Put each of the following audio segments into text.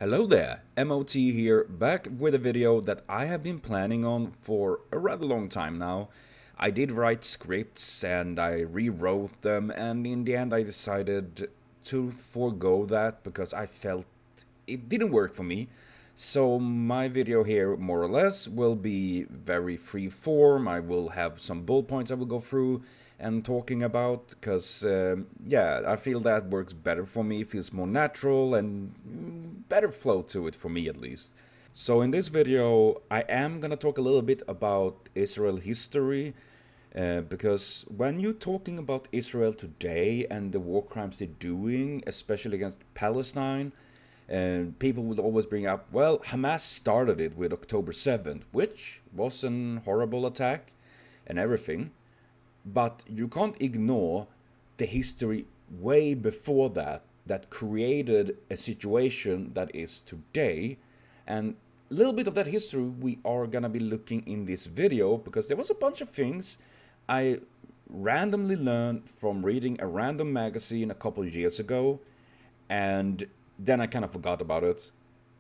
Hello there, MOT here, back with a video that I have been planning on for a rather long time now. I did write scripts and I rewrote them, and in the end I decided to forego that because I felt it didn't work for me. So my video here, more or less, will be very free form. I will have some bullet points I will go through and talking about, because yeah, I feel that works better for me, feels more natural and better flow to it for me at least. So in this video I am gonna talk a little bit about Israel history, because when you're talking about Israel today and the war crimes they're doing, especially against Palestine, people would always bring up, well, Hamas started it with October 7th, which was an horrible attack and everything. But you can't ignore the history way before that that created a situation that is today. And a little bit of that history we are gonna be looking in this video, because there was a bunch of things I randomly learned from reading a random magazine a couple of years ago, and then I kind of forgot about it.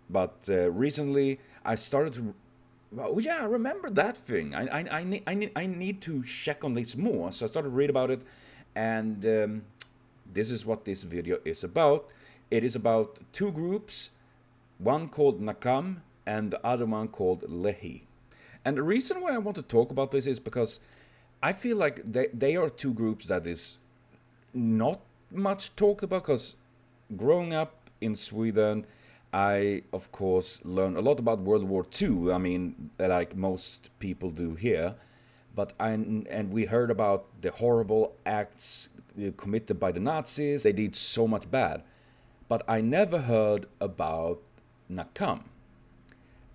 But recently I started to, oh yeah, I remember that thing. I need to check on this more. So I started to read about it, and this is what this video is about. It is about two groups, one called Nakam and the other one called Lehi. And the reason why I want to talk about this is because I feel like they are two groups that is not much talked about, because growing up in Sweden, I, of course, learned a lot about World War II. I mean, like most people do here. And we heard about the horrible acts committed by the Nazis. They did so much bad. But I never heard about Nakam.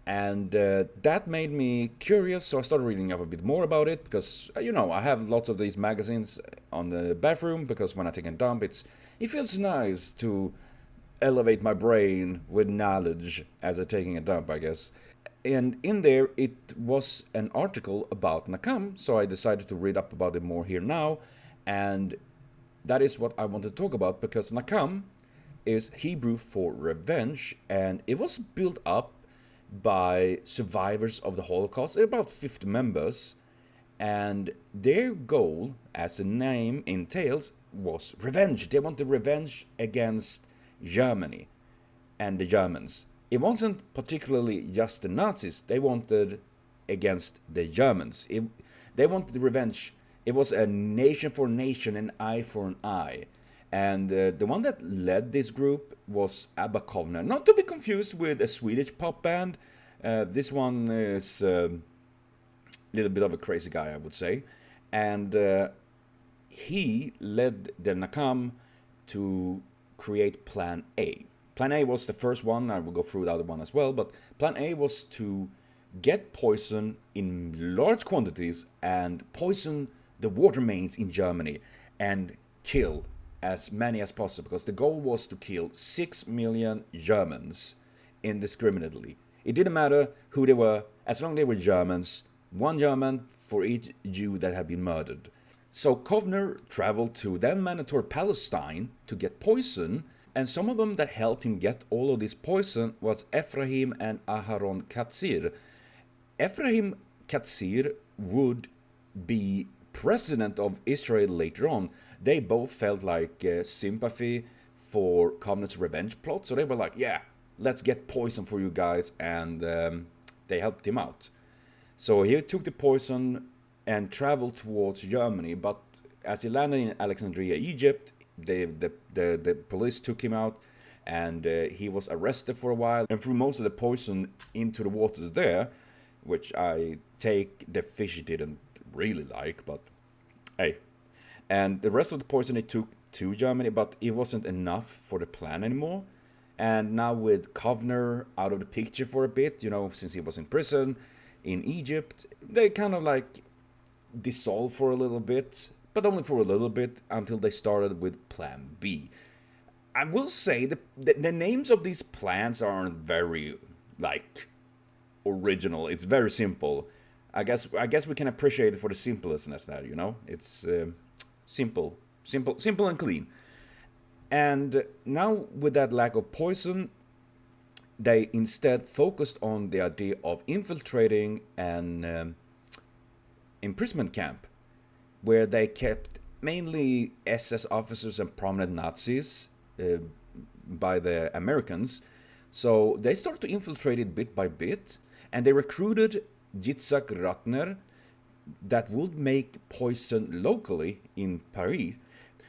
And that made me curious, so I started reading up a bit more about it, because, you know, I have lots of these magazines on the bathroom, because when I take a dump, it feels nice to elevate my brain with knowledge as I'm taking a dump, I guess. And in there, it was an article about Nakam, so I decided to read up about it more here now. And that is what I want to talk about, because Nakam is Hebrew for revenge, and it was built up by survivors of the Holocaust, about 50 members. And their goal, as the name entails, was revenge. They wanted revenge against Germany and the Germans. It wasn't particularly just the Nazis. They wanted against the Germans. They wanted the revenge. It was a nation for a nation, an eye for an eye. And the one that led this group was Abba Kovner. Not to be confused with a Swedish pop band. This one is a little bit of a crazy guy, I would say. And he led the Nakam to create Plan A. Plan A was the first one. I will go through the other one as well, but Plan A was to get poison in large quantities and poison the water mains in Germany and kill as many as possible, because the goal was to kill 6 million Germans indiscriminately. It didn't matter who they were, as long as they were Germans, one German for each Jew that had been murdered. So Kovner traveled to then mandatory Palestine to get poison, and some of them that helped him get all of this poison was Ephraim and Aharon Katzir. Ephraim Katzir would be president of Israel later on. They both felt like sympathy for Kovner's revenge plot, so they were like, yeah, let's get poison for you guys, and they helped him out. So he took the poison and traveled towards Germany, but as he landed in Alexandria, Egypt, the police took him out, and he was arrested for a while and threw most of the poison into the waters there, which I take the fish didn't really like, but hey. And the rest of the poison he took to Germany, but it wasn't enough for the plan anymore. And now with Kovner out of the picture for a bit, you know, since he was in prison in Egypt, they kind of like dissolved for a little bit, but only for a little bit, until they started with Plan B. I will say the names of these plans aren't very, like, original. It's very simple. I guess we can appreciate it for the simplicity there, you know? It's simple and clean. And now with that lack of poison, they instead focused on the idea of infiltrating an imprisonment camp where they kept mainly SS officers and prominent Nazis by the Americans. So they started to infiltrate it bit by bit, and they recruited Yitzhak Ratner that would make poison locally in Paris,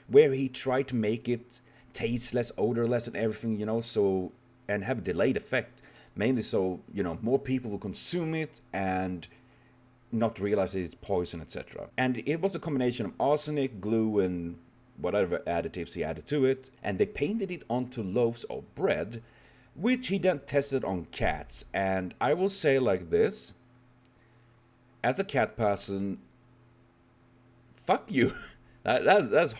where he tried to make it tasteless, odorless, and everything, so, and have a delayed effect. Mainly so, more people will consume it and not realize it's poison, etc. And it was a combination of arsenic, glue, and whatever additives he added to it. And they painted it onto loaves of bread, which he then tested on cats. And I will say like this, as a cat person, fuck you. That's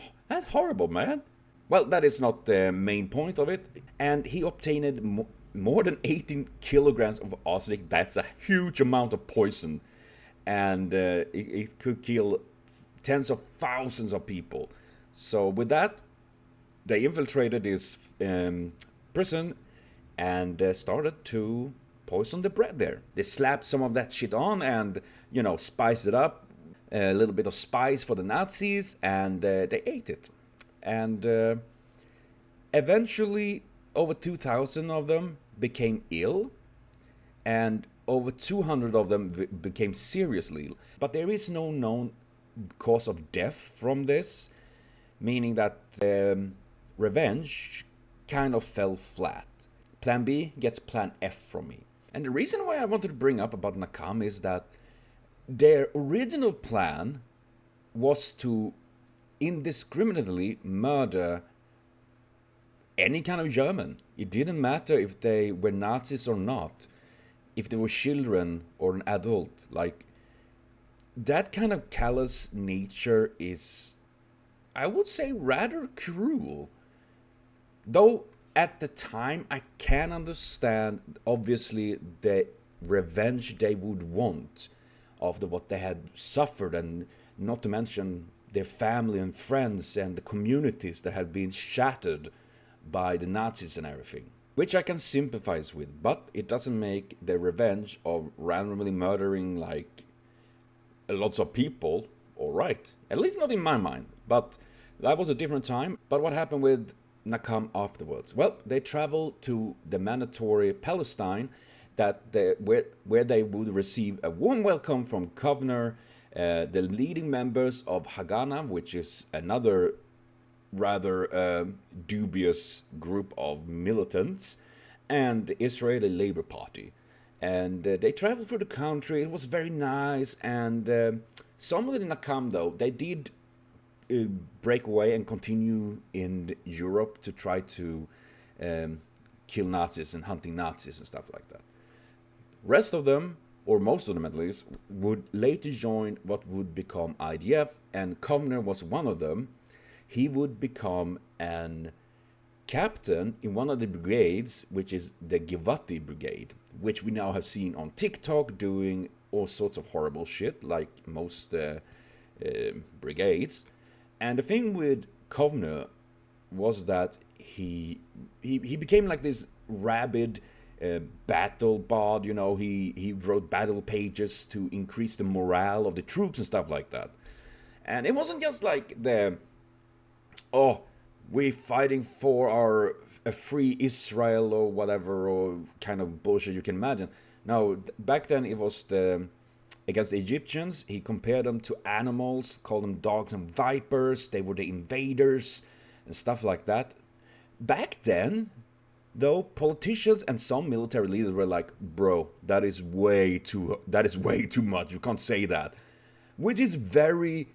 horrible, man. Well, that is not the main point of it. And he obtained more than 18 kilograms of arsenic. That's a huge amount of poison. And it could kill tens of thousands of people. So with that, they infiltrated this prison and started to poison the bread there. They slapped some of that shit on and, spiced it up. A little bit of spice for the Nazis, and they ate it. And eventually, over 2,000 of them became ill, and over 200 of them became seriously ill. But there is no known cause of death from this, meaning that revenge kind of fell flat. Plan B gets Plan F from me. And the reason why I wanted to bring up about Nakam is that their original plan was to indiscriminately murder any kind of German. It didn't matter if they were Nazis or not, if they were children or an adult. Like, that kind of callous nature is, I would say, rather cruel. Though at the time I can understand, obviously, the revenge they would want after what they had suffered, and not to mention their family and friends and the communities that had been shattered by the Nazis and everything, which I can sympathize with, but it doesn't make the revenge of randomly murdering like lots of people all right, at least not in my mind. But that was a different time. But what happened with Nakam afterwards? Well, they traveled to the mandatory Palestine, where they would receive a warm welcome from governor, the leading members of Haganah, which is another rather dubious group of militants, and the Israeli Labor Party. And they traveled through the country. It was very nice. And some of the Nakam, though, they did break away and continue in Europe to try to kill Nazis and hunting Nazis and stuff like that. Rest of them, or most of them at least, would later join what would become IDF, and Kovner was one of them. He would become an captain in one of the brigades, which is the Givati Brigade, which we now have seen on TikTok doing all sorts of horrible shit, like most brigades. And the thing with Kovner was that he became like this rabid battle bard, you know. He wrote battle pages to increase the morale of the troops and stuff like that. And it wasn't just like we're fighting for a free Israel or whatever, or kind of bullshit you can imagine. No, back then it was against the Egyptians. He compared them to animals, called them dogs and vipers. They were the invaders and stuff like that. Back then, though, politicians and some military leaders were like, bro, that is way too much. You can't say that. Which is very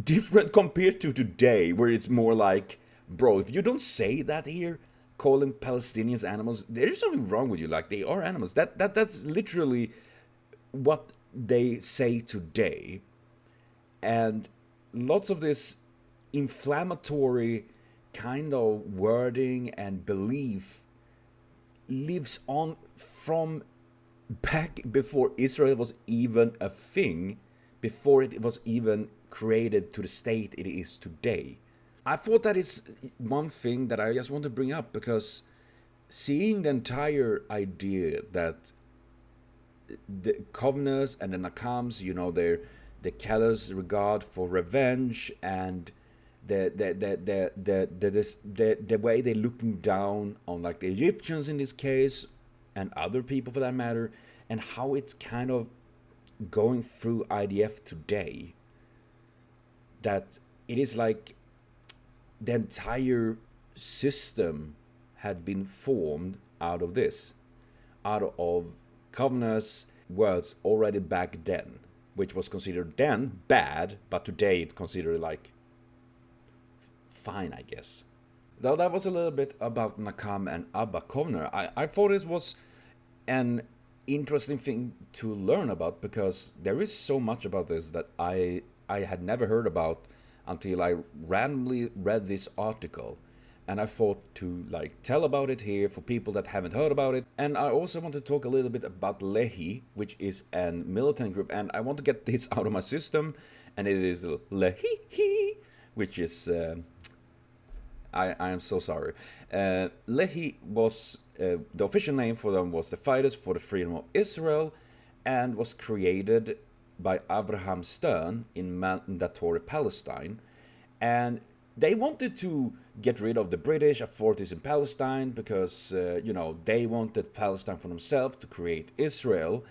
different compared to today, where it's more like, bro, if you don't say that here, calling Palestinians animals, there's something wrong with you. Like, they are animals. That's literally what they say today. And lots of this inflammatory kind of wording and belief lives on from back before Israel was even a thing, before it was even created to the state it is today. I thought that is one thing that I just want to bring up, because seeing the entire idea that the Covenants and the Nakams, the callous regard for revenge, and the way they're looking down on like the Egyptians in this case, and other people for that matter, and how it's kind of going through IDF today. That it is like the entire system had been formed out of this, out of Covenants was already back then, which was considered then bad, but today it's considered like fine, I guess. Though that was a little bit about Nakam and Abba Kovner. I thought this was an interesting thing to learn about, because there is so much about this that I had never heard about until I randomly read this article. And I thought to like tell about it here for people that haven't heard about it. And I also want to talk a little bit about Lehi, which is a militant group, and I want to get this out of my system. And it is Lehi, which is I am so sorry. Lehi was the official name for them was the Fighters for the Freedom of Israel, and was created by Abraham Stern in Mandatory Palestine. And they wanted to get rid of the British authorities in Palestine because, they wanted Palestine for themselves to create Israel,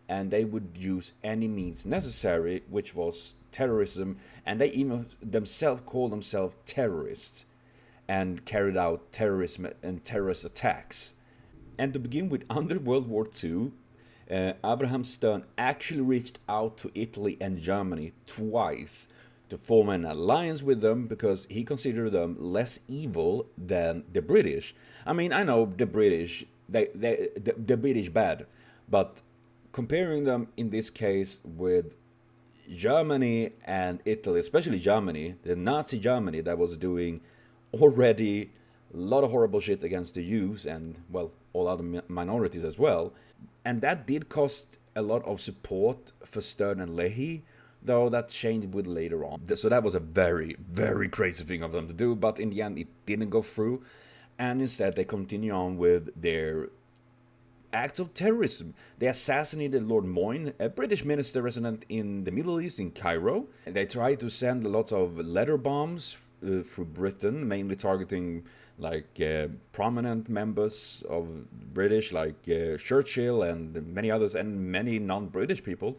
and they would use any means necessary, which was terrorism, and they even themselves called themselves terrorists and carried out terrorism and terrorist attacks. And to begin with, under World War II, Abraham Stern actually reached out to Italy and Germany twice to form an alliance with them because he considered them less evil than the British. I mean, I know the British, the British bad, but comparing them in this case with Germany and Italy, especially Germany, the Nazi Germany that was doing already a lot of horrible shit against the Jews and, well, all other minorities as well. And that did cost a lot of support for Stern and Lehi, though that changed with later on. So that was a very, very crazy thing of them to do, but in the end it didn't go through, and instead they continue on with their acts of terrorism. They assassinated Lord Moyne, a British minister resident in the Middle East in Cairo. They tried to send lots of letter bombs through Britain, mainly targeting like prominent members of British, like Churchill and many others, and many non-British people.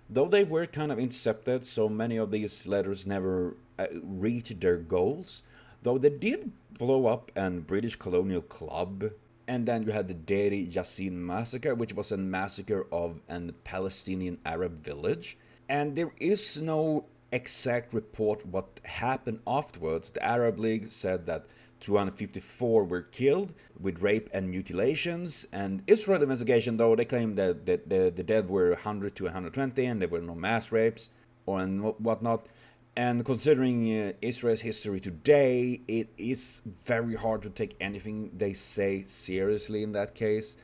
Though they were kind of intercepted, so many of these letters never reached their goals. Though they did blow up a British colonial club. And then you had the Deir Yassin massacre, which was a massacre of a Palestinian Arab village. And there is no exact report what happened afterwards. The Arab League said that 254 were killed with rape and mutilations, and Israel investigation, though, they claimed that the dead were 100 to 120 and there were no mass rapes or and whatnot. And considering Israel's history today, it is very hard to take anything they say seriously in that case.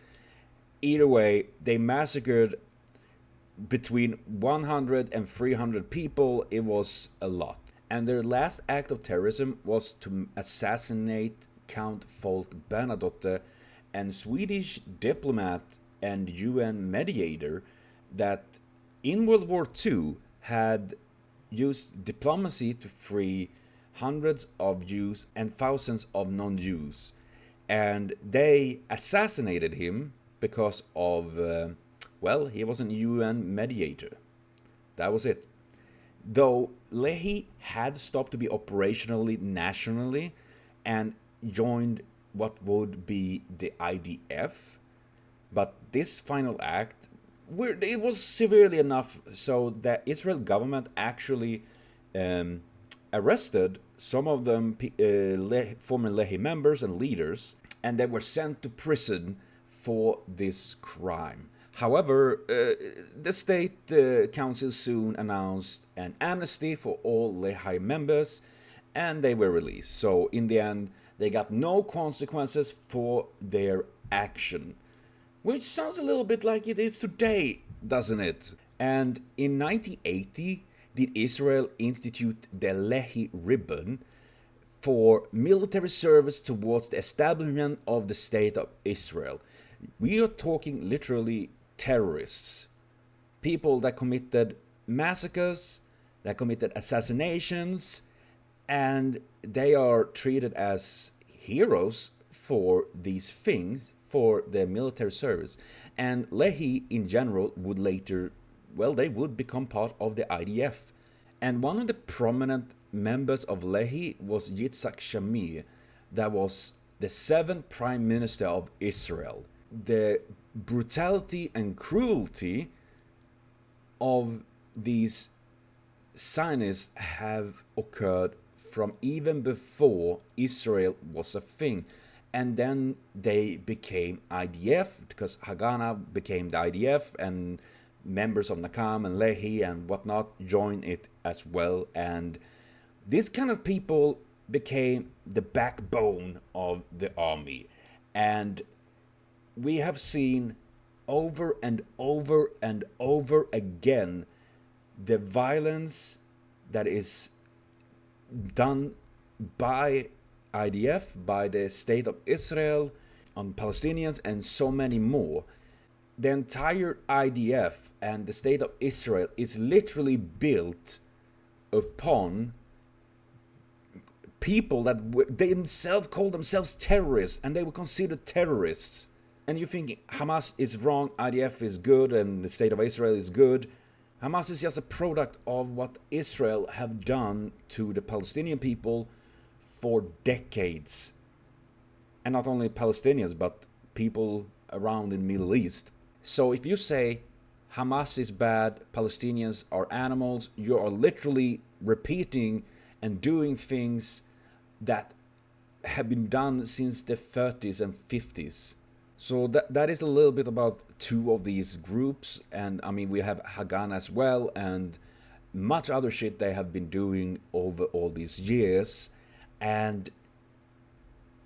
Either way, they massacred between 100 and 300 people. It was a lot. And their last act of terrorism was to assassinate Count Folk Bernadotte, a Swedish diplomat and UN mediator that in World War II had used diplomacy to free hundreds of Jews and thousands of non-Jews. And they assassinated him because of, he was a UN mediator. That was it. Though Lehi had stopped to be operationally nationally and joined what would be the IDF, but this final act, it was severely enough so that Israel government actually arrested some of them, former Lehi members and leaders, and they were sent to prison for this crime. However, the state council soon announced an amnesty for all Lehi members, and they were released. So in the end, they got no consequences for their action, which sounds a little bit like it is today, doesn't it? And in 1980, did Israel institute the Lehi ribbon for military service towards the establishment of the State of Israel. We are talking literally terrorists. People that committed massacres, that committed assassinations, and they are treated as heroes for these things, for their military service. And Lehi in general would later, well, they would become part of the IDF. And one of the prominent members of Lehi was Yitzhak Shamir, that was the 7th Prime Minister of Israel. The brutality and cruelty of these Zionists have occurred from even before Israel was a thing. And then they became IDF, because Haganah became the IDF, and members of Nakam and Lehi and whatnot joined it as well. And these kind of people became the backbone of the army. And we have seen over and over and over again the violence that is done by IDF, by the State of Israel, on Palestinians, and so many more. The entire IDF and the State of Israel is literally built upon people that they themselves call themselves terrorists, and they were considered terrorists. And you think Hamas is wrong, IDF is good, and the State of Israel is good. Hamas is just a product of what Israel have done to the Palestinian people for decades. And not only Palestinians, but people around in the Middle East. So if you say Hamas is bad, Palestinians are animals, you are literally repeating and doing things that have been done since the 30s and 50s. So that is a little bit about two of these groups. And I mean, we have Haganah as well, and much other shit they have been doing over all these years. And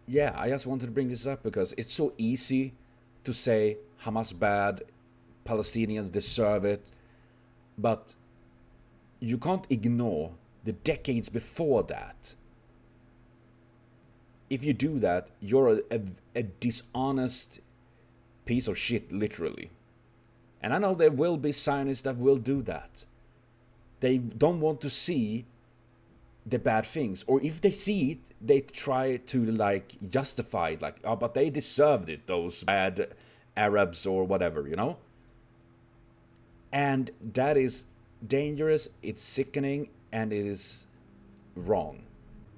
yeah, I just wanted to bring this up because it's so easy to say Hamas bad, Palestinians deserve it, but you can't ignore the decades before that. If you do that, you're a dishonest piece of shit, literally. And I know there will be Zionists that will do that. They don't want to see the bad things, or if they see it, they try to like justify it, like, oh, but they deserved it, those bad Arabs or whatever, you know. And that is dangerous, it's sickening, and it is wrong.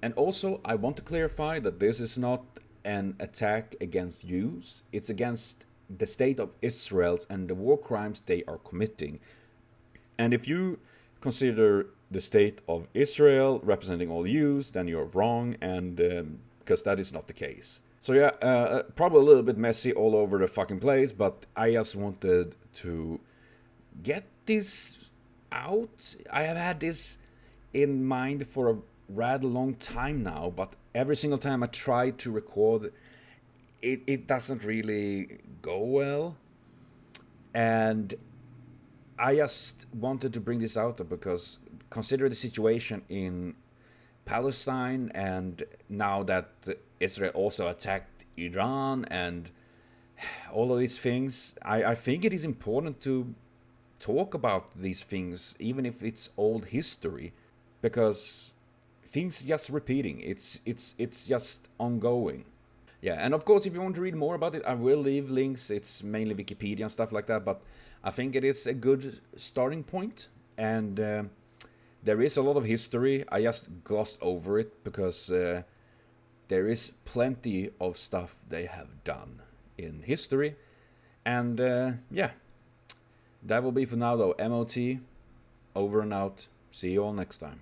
And also, I want to clarify that this is not an attack against Jews, it's against the State of Israel and the war crimes they are committing. And if you consider the State of Israel representing all Jews, then you're wrong, and because that is not the case. So yeah, probably a little bit messy all over the fucking place, but I just wanted to get this out. I have had this in mind for a rather long time now, but every single time I try to record, it doesn't really go well. And I just wanted to bring this out because consider the situation in Palestine, and now that Israel also attacked Iran and all of these things, I think it is important to talk about these things, even if it's old history, because things just repeating. It's just ongoing. Yeah, and of course, if you want to read more about it, I will leave links. It's mainly Wikipedia and stuff like that, but I think it is a good starting point. And there is a lot of history. I just glossed over it because there is plenty of stuff they have done in history. And yeah, that will be for now though. MOT, over and out. See you all next time.